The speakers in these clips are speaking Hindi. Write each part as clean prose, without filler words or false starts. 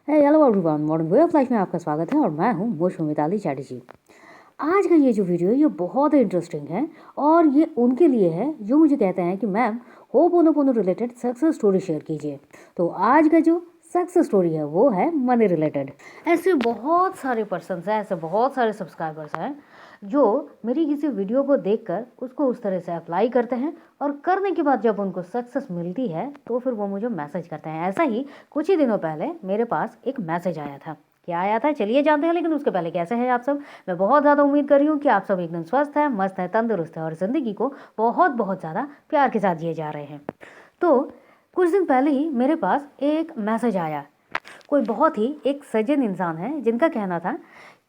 Hello everyone, modern way of life में आपका स्वागत है और मैं हूं मोशो मिताली चैटर्जी। आज का ये जो वीडियो है ये बहुत इंटरेस्टिंग है और ये उनके लिए है जो मुझे कहते हैं कि ma'am ho'oponopono related success story share कीजिए। तो आज का जो सक्सेस स्टोरी है वो है मनी रिलेटेड। ऐसे बहुत सारे पर्सन्स हैं, ऐसे बहुत सारे सब्सक्राइबर्स हैं जो मेरी किसी वीडियो को देखकर उसको उस तरह से अप्लाई करते हैं और करने के बाद जब उनको सक्सेस मिलती है तो फिर वो मुझे मैसेज करते हैं। ऐसा ही कुछ ही दिनों पहले मेरे पास एक मैसेज आया था। क्या आया था चलिए जानते हैं, लेकिन उसके पहले कैसे हैं आप सब। मैं बहुत ज़्यादा उम्मीद कर रही हूँ कि आप सब एकदम स्वस्थ हैं, मस्त हैं, तंदुरुस्त हैं और ज़िंदगी को बहुत बहुत ज़्यादा प्यार के साथ जिए जा रहे हैं। तो कुछ दिन पहले ही मेरे पास एक मैसेज आया। कोई बहुत ही एक सज्जन इंसान है जिनका कहना था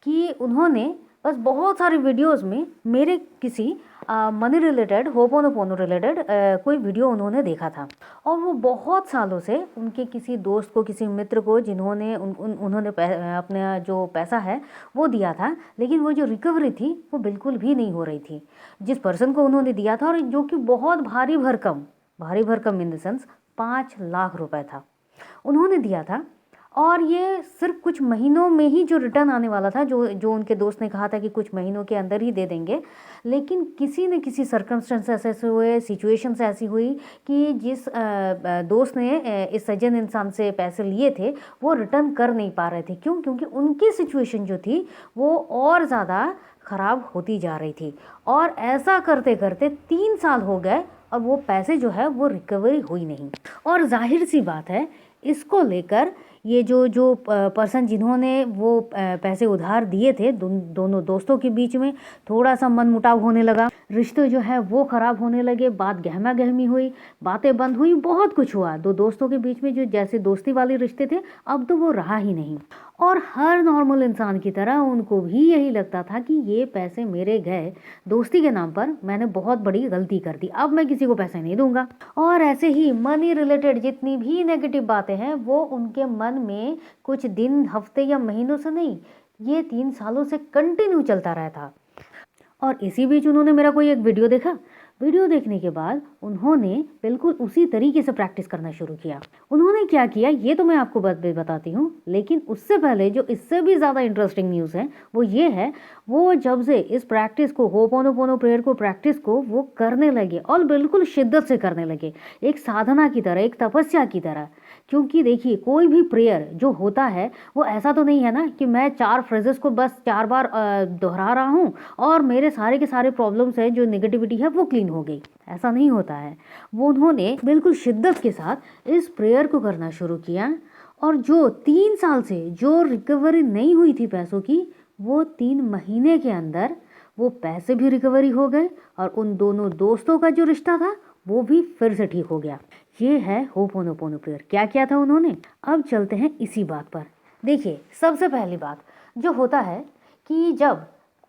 कि उन्होंने बस बहुत सारे वीडियोस में मेरे किसी मनी रिलेटेड होपोनोपोनो रिलेटेड कोई वीडियो उन्होंने देखा था और वो बहुत सालों से उनके किसी दोस्त को, किसी मित्र को जिन्होंने उन्होंने अपना जो पैसा है वो दिया था, लेकिन वो जो रिकवरी थी वो बिल्कुल भी नहीं हो रही थी। जिस पर्सन को उन्होंने दिया था और जो कि बहुत भारी भरकम इन द सेंस 5 लाख रुपए था उन्होंने दिया था और ये सिर्फ कुछ महीनों में ही जो रिटर्न आने वाला था, जो उनके दोस्त ने कहा था कि कुछ महीनों के अंदर ही दे देंगे। लेकिन किसी न किसी सर्कमस्टेंसेस ऐसे हुए, सिचुएशंस ऐसी हुई कि जिस दोस्त ने इस सज्जन इंसान से पैसे लिए थे वो रिटर्न कर नहीं पा रहे थे। क्यों? क्योंकि उनकी सिचुएशन जो थी वो और ज़्यादा ख़राब होती जा रही थी और ऐसा करते करते 3 साल हो गए और वो पैसे जो है वो रिकवरी हुई नहीं। और जाहिर सी बात है इसको लेकर ये जो पर्सन जिन्होंने वो पैसे उधार दिए थे, दोनों दोस्तों के बीच में थोड़ा सा मनमुटाव होने लगा, रिश्ते जो है वो ख़राब होने लगे, बात गहमा गहमी हुई, बातें बंद हुई, बहुत कुछ हुआ। दो दोस्तों के बीच में जो जैसे दोस्ती वाले रिश्ते थे अब तो वो रहा ही नहीं। और हर नॉर्मल इंसान की तरह उनको भी यही लगता था कि ये पैसे मेरे गए दोस्ती के नाम पर, मैंने बहुत बड़ी गलती कर दी, अब मैं किसी को पैसे नहीं दूंगा। और ऐसे ही मनी रिलेटेड जितनी भी नेगेटिव बातें हैं वो उनके मन में कुछ दिन, हफ्ते या महीनों से नहीं, ये 3 सालों से कंटिन्यू चलता रहा था। और इसी बीच उन्होंने मेरा कोई एक वीडियो देखा। वीडियो देखने के बाद उन्होंने बिल्कुल उसी तरीके से प्रैक्टिस करना शुरू किया। उन्होंने क्या किया ये तो मैं आपको बताती हूँ, लेकिन उससे पहले जो इससे भी ज़्यादा इंटरेस्टिंग न्यूज़ है वो ये है, वो जब से इस प्रैक्टिस को, होपोनोपोनो प्रेयर को, प्रैक्टिस को वो करने लगे और बिल्कुल शिद्दत से करने लगे, एक साधना की तरह, एक तपस्या की तरह। क्योंकि देखिए कोई भी प्रेयर जो होता है वो ऐसा तो नहीं है ना कि मैं 4 फ्रेजेस को बस 4 बार दोहरा रहा हूँ और मेरे सारे के सारे प्रॉब्लम्स हैं, जो नेगेटिविटी है वो क्लीन हो गई। ऐसा नहीं होता है। वो उन्होंने बिल्कुल शिद्दत के साथ इस प्रेयर को करना शुरू किया और जो 3 साल से जो रिकवरी नहीं हुई थी पैसों की, वो 3 महीने के अंदर वो पैसे भी रिकवरी हो गए और उन दोनों दोस्तों का जो रिश्ता था वो भी फिर से ठीक हो गया। ये है होपोनोपोनो प्रेयर। क्या किया था उन्होंने? अब चलते हैं इसी बात पर। देखिए सबसे पहली बात जो होता है कि जब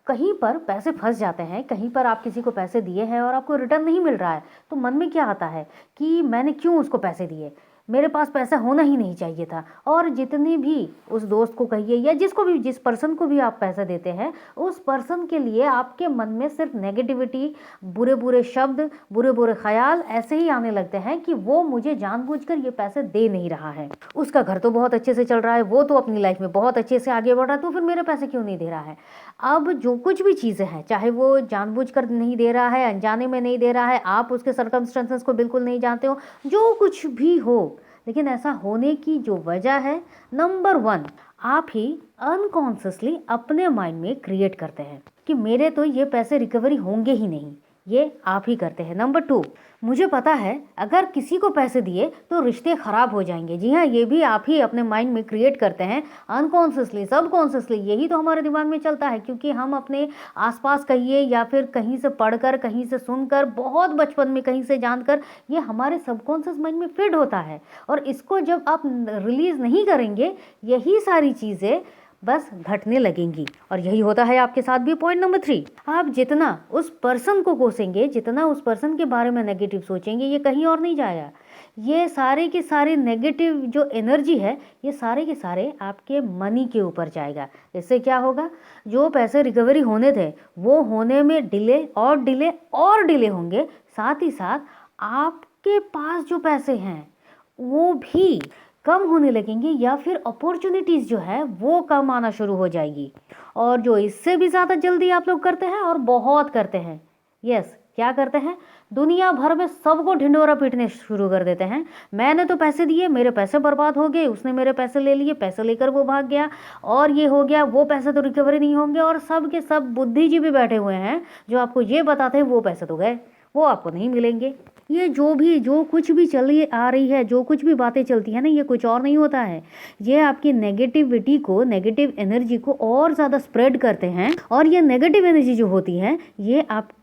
कहीं पर पैसे फंस जाते हैं, कहीं पर आप किसी को पैसे दिए हैं और आपको रिटर्न नहीं मिल रहा है, तो मन में क्या आता है कि मैंने क्यों उसको पैसे दिए, मेरे पास पैसा होना ही नहीं चाहिए था। और जितने भी उस दोस्त को कहिए या जिसको भी, जिस पर्सन को भी आप पैसा देते हैं, उस पर्सन के लिए आपके मन में सिर्फ नेगेटिविटी, बुरे बुरे शब्द, बुरे बुरे ख्याल ऐसे ही आने लगते हैं कि वो मुझे जानबूझकर ये पैसे दे नहीं रहा है, उसका घर तो बहुत अच्छे से चल रहा है, वो तो अपनी लाइफ में बहुत अच्छे से आगे बढ़ रहा है, तो फिर मेरे पैसे क्यों नहीं दे रहा है। अब जो कुछ भी चीज़ें हैं, चाहे वो जानबूझकर नहीं दे रहा है, अनजाने में नहीं दे रहा है, आप उसके सर्कमस्टेंसेस को बिल्कुल नहीं जानते हो, जो कुछ भी हो, लेकिन ऐसा होने की जो वजह है, नंबर 1, आप ही अनकॉन्शियसली अपने माइंड में क्रिएट करते हैं कि मेरे तो ये पैसे रिकवरी होंगे ही नहीं, ये आप ही करते हैं। नंबर 2, मुझे पता है अगर किसी को पैसे दिए तो रिश्ते ख़राब हो जाएंगे। जी हाँ, ये भी आप ही अपने माइंड में क्रिएट करते हैं अनकॉन्शियसली, सबकॉन्शियसली। यही तो हमारे दिमाग में चलता है, क्योंकि हम अपने आसपास कहिए या फिर कहीं से पढ़कर, कहीं से सुनकर, बहुत बचपन में कहीं से जानकर, ये हमारे सबकॉन्शियस माइंड में फिट होता है। और इसको जब आप रिलीज़ नहीं करेंगे, यही सारी चीज़ें बस घटने लगेंगी। और यही होता है आपके साथ भी। पॉइंट नंबर 3, आप जितना उस पर्सन को कोसेंगे, जितना उस पर्सन के बारे में नेगेटिव सोचेंगे, ये कहीं और नहीं जाएगा। ये सारे के सारे नेगेटिव जो एनर्जी है, ये सारे के सारे आपके मनी के ऊपर जाएगा। इससे क्या होगा, जो पैसे रिकवरी होने थे वो होने में डिले और डिले और डिले होंगे। साथ ही साथ आपके पास जो पैसे हैं वो भी कम होने लगेंगे या फिर अपॉर्चुनिटीज़ जो है वो कम आना शुरू हो जाएगी। और जो इससे भी ज़्यादा जल्दी आप लोग करते हैं और बहुत करते हैं, यस, क्या करते हैं, दुनिया भर में सबको ढिंढोरा पीटने शुरू कर देते हैं। मैंने तो पैसे दिए, मेरे पैसे बर्बाद हो गए, उसने मेरे पैसे ले लिए, पैसे लेकर वो भाग गया, और ये हो गया, वो पैसे तो रिकवरी नहीं होंगे। और सब के सब बुद्धिजीवी बैठे हुए हैं जो आपको ये बताते हैं वो पैसे तो गए, वो आपको नहीं मिलेंगे। ये जो कुछ भी चली आ रही है, जो कुछ भी बातें चलती है ना, ये कुछ और नहीं होता है, ये आपकी नेगेटिविटी को, नेगेटिव एनर्जी को और ज़्यादा स्प्रेड करते हैं। और ये नेगेटिव एनर्जी जो होती है ये आपको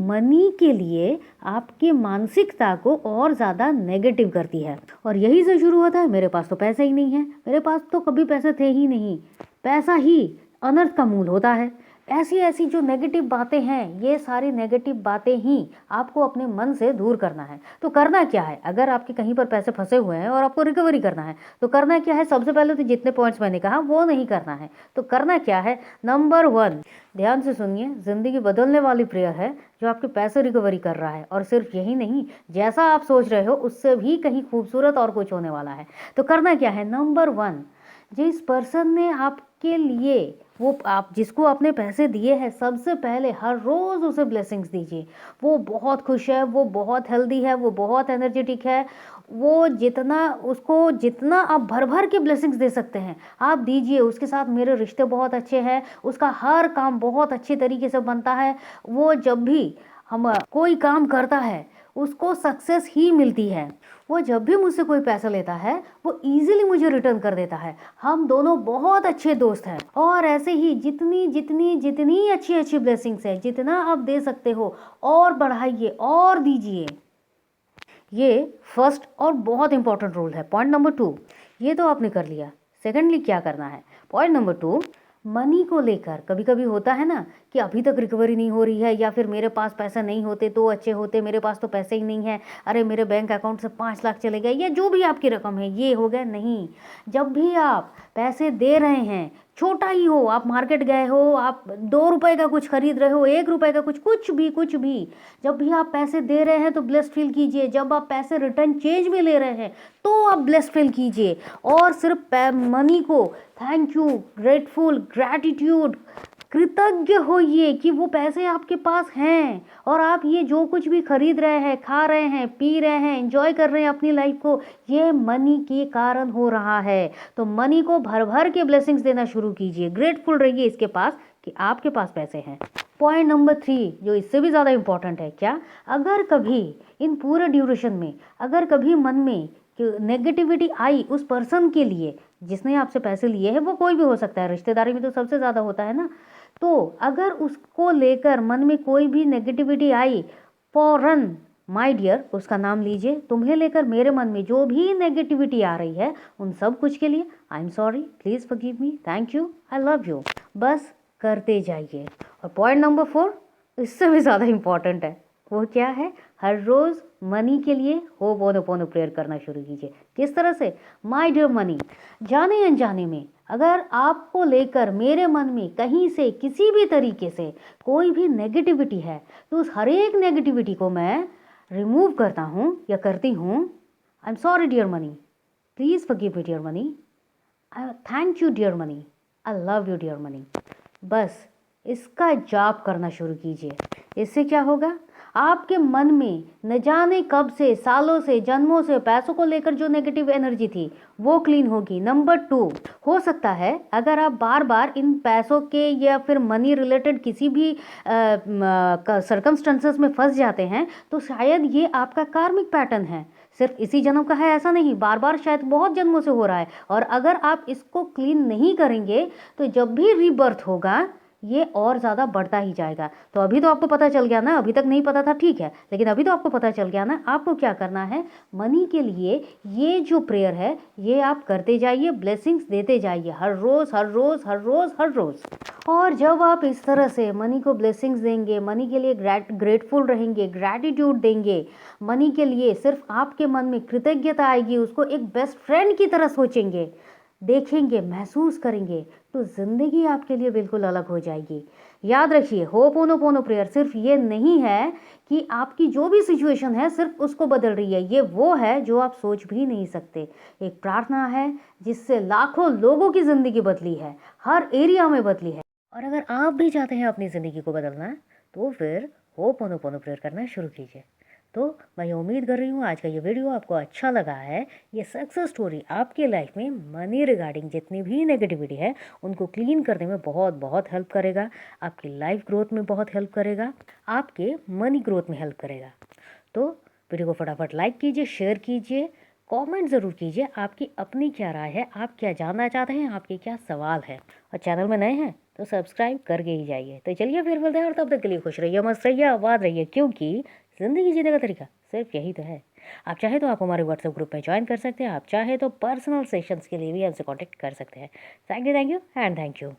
मनी के लिए, आपकी मानसिकता को और ज़्यादा नेगेटिव करती है। और यही से शुरू होता है, मेरे पास तो पैसे ही नहीं है, मेरे पास तो कभी पैसे थे ही नहीं। पैसा ही अनर्थ का मूल होता है। ऐसी ऐसी जो नेगेटिव बातें हैं, ये सारी नेगेटिव बातें ही आपको अपने मन से दूर करना है। तो करना क्या है, अगर आपके कहीं पर पैसे फंसे हुए हैं और आपको रिकवरी करना है तो करना क्या है, सबसे पहले तो जितने पॉइंट्स मैंने कहा वो नहीं करना है। तो करना क्या है, नंबर 1, ध्यान से सुनिए, ज़िंदगी बदलने वाली प्रेयर है जो आपके पैसे रिकवरी कर रहा है। और सिर्फ यही नहीं, जैसा आप सोच रहे हो उससे भी कहीं खूबसूरत और कुछ होने वाला है। तो करना क्या है, नंबर 1, जिस पर्सन ने आपके लिए, वो आप जिसको आपने पैसे दिए हैं, सबसे पहले हर रोज़ उसे ब्लेसिंग्स दीजिए। वो बहुत खुश है, वो बहुत हेल्दी है, वो बहुत एनर्जेटिक है, वो जितना आप भर भर के ब्लेसिंग्स दे सकते हैं आप दीजिए। उसके साथ मेरे रिश्ते बहुत अच्छे हैं, उसका हर काम बहुत अच्छे तरीके से बनता है, वो जब भी हम कोई काम करता है उसको सक्सेस ही मिलती है। वो जब भी मुझसे कोई पैसा लेता है वो इजीली मुझे रिटर्न कर देता है। हम दोनों बहुत अच्छे दोस्त हैं। और ऐसे ही जितनी जितनी जितनी अच्छी अच्छी ब्लेसिंग्स है, जितना आप दे सकते हो और बढ़ाइए और दीजिए। ये फर्स्ट और बहुत इंपॉर्टेंट रूल है। पॉइंट नंबर 2, ये तो आपने कर लिया। सेकेंडली क्या करना है, पॉइंट नंबर 2, मनी को लेकर कभी कभी होता है ना कि अभी तक रिकवरी नहीं हो रही है, या फिर मेरे पास पैसा नहीं होते तो अच्छे होते, मेरे पास तो पैसे ही नहीं है, अरे मेरे बैंक अकाउंट से 5 लाख चले गए, या जो भी आपकी रकम है ये हो गया। नहीं, जब भी आप पैसे दे रहे हैं, छोटा ही हो, आप मार्केट गए हो, आप 2 रुपए का कुछ खरीद रहे हो, 1 रुपए का कुछ भी, जब भी आप पैसे दे रहे हैं तो ब्लेस्ड फील कीजिए। जब आप पैसे रिटर्न चेंज में ले रहे हैं तो आप ब्लेस्ड फील कीजिए। और सिर्फ मनी को थैंक यू, ग्रेटफुल, ग्रैटिट्यूड, कृतज्ञ होइए कि वो पैसे आपके पास हैं और आप ये जो कुछ भी खरीद रहे हैं, खा रहे हैं, पी रहे हैं, एंजॉय कर रहे हैं अपनी लाइफ को, ये मनी के कारण हो रहा है। तो मनी को भर भर के ब्लेसिंग्स देना शुरू कीजिए, ग्रेटफुल रहिए इसके पास कि आपके पास पैसे हैं। पॉइंट नंबर 3 जो इससे भी ज़्यादा इंपॉर्टेंट है, क्या, अगर कभी इन पूरे ड्यूरेशन में अगर कभी मन में नेगेटिविटी आई उस पर्सन के लिए जिसने आपसे पैसे लिए हैं, वो कोई भी हो सकता है, रिश्तेदारी में तो सबसे ज़्यादा होता है ना, तो अगर उसको लेकर मन में कोई भी नेगेटिविटी आई, फौरन माय डियर उसका नाम लीजिए। तुम्हें लेकर मेरे मन में जो भी नेगेटिविटी आ रही है उन सब कुछ के लिए आई am sorry, please forgive me, thank you, I love you, बस करते जाइए। और पॉइंट नंबर 4 इससे भी ज़्यादा इम्पॉर्टेंट है, वो क्या है, हर रोज़ मनी के लिए होपोनोपोनो प्रेयर करना शुरू कीजिए। किस तरह से, माय डियर मनी, जाने अनजाने में अगर आपको लेकर मेरे मन में कहीं से किसी भी तरीके से कोई भी नेगेटिविटी है तो उस हर एक नेगेटिविटी को मैं रिमूव करता हूँ या करती हूँ। I am sorry dear money, please forgive me dear money, thank you dear money, I love you dear money. बस इसका जाप करना शुरू कीजिए। इससे क्या होगा, आपके मन में न जाने कब से, सालों से, जन्मों से पैसों को लेकर जो नेगेटिव एनर्जी थी वो क्लीन होगी। नंबर 2, हो सकता है अगर आप बार बार इन पैसों के या फिर मनी रिलेटेड किसी भी सर्कमस्टेंसेस में फंस जाते हैं तो शायद ये आपका कार्मिक पैटर्न है, सिर्फ इसी जन्म का है ऐसा नहीं, बार बार शायद बहुत जन्मों से हो रहा है। और अगर आप इसको क्लीन नहीं करेंगे तो जब भी रीबर्थ होगा ये और ज़्यादा बढ़ता ही जाएगा। तो अभी तो आपको पता चल गया ना, अभी तक नहीं पता था ठीक है, लेकिन अभी तो आपको पता चल गया ना, आपको क्या करना है, मनी के लिए ये जो प्रेयर है ये आप करते जाइए, ब्लेसिंग्स देते जाइए हर रोज़ हर रोज़ हर रोज़ हर रोज़। और जब आप इस तरह से मनी को ब्लेसिंग्स देंगे, मनी के लिए ग्रेटफुल रहेंगे, ग्रैटिट्यूड देंगे, मनी के लिए सिर्फ आपके मन में कृतज्ञता आएगी, उसको एक बेस्ट फ्रेंड की तरह सोचेंगे, देखेंगे, महसूस करेंगे, तो ज़िंदगी आपके लिए बिल्कुल अलग हो जाएगी। याद रखिए, होपोनोपोनो प्रेयर सिर्फ ये नहीं है कि आपकी जो भी सिचुएशन है सिर्फ उसको बदल रही है, ये वो है जो आप सोच भी नहीं सकते। एक प्रार्थना है जिससे लाखों लोगों की ज़िंदगी बदली है, हर एरिया में बदली है। और अगर आप भी चाहते हैं अपनी ज़िंदगी को बदलना, तो फिर होपोनोपोनो प्रेयर करना शुरू कीजिए। तो मैं ये उम्मीद कर रही हूँ आज का ये वीडियो आपको अच्छा लगा है। ये सक्सेस स्टोरी आपके लाइफ में मनी रिगार्डिंग जितनी भी नेगेटिविटी है उनको क्लीन करने में बहुत बहुत हेल्प करेगा, आपकी लाइफ ग्रोथ में बहुत हेल्प करेगा, आपके मनी ग्रोथ में हेल्प करेगा। तो वीडियो को फटाफट लाइक कीजिए, शेयर कीजिए, कमेंट ज़रूर कीजिए आपकी अपनी क्या राय है, आप क्या जानना चाहते हैं, आपके क्या सवाल है। और चैनल में नए हैं तो सब्सक्राइब करके ही जाइए। तो चलिए फिर मिलते हैं, और तब तक के लिए खुश रहिए, मस्त रहिए, आबाद रहिए, क्योंकि ज़िंदगी जीने का तरीका सिर्फ यही तो है। आप चाहे तो आप हमारे व्हाट्सएप ग्रुप में ज्वाइन कर सकते हैं, आप चाहे तो पर्सनल सेशंस के लिए भी हमसे कॉन्टेक्ट कर सकते हैं। Thank you and thank you.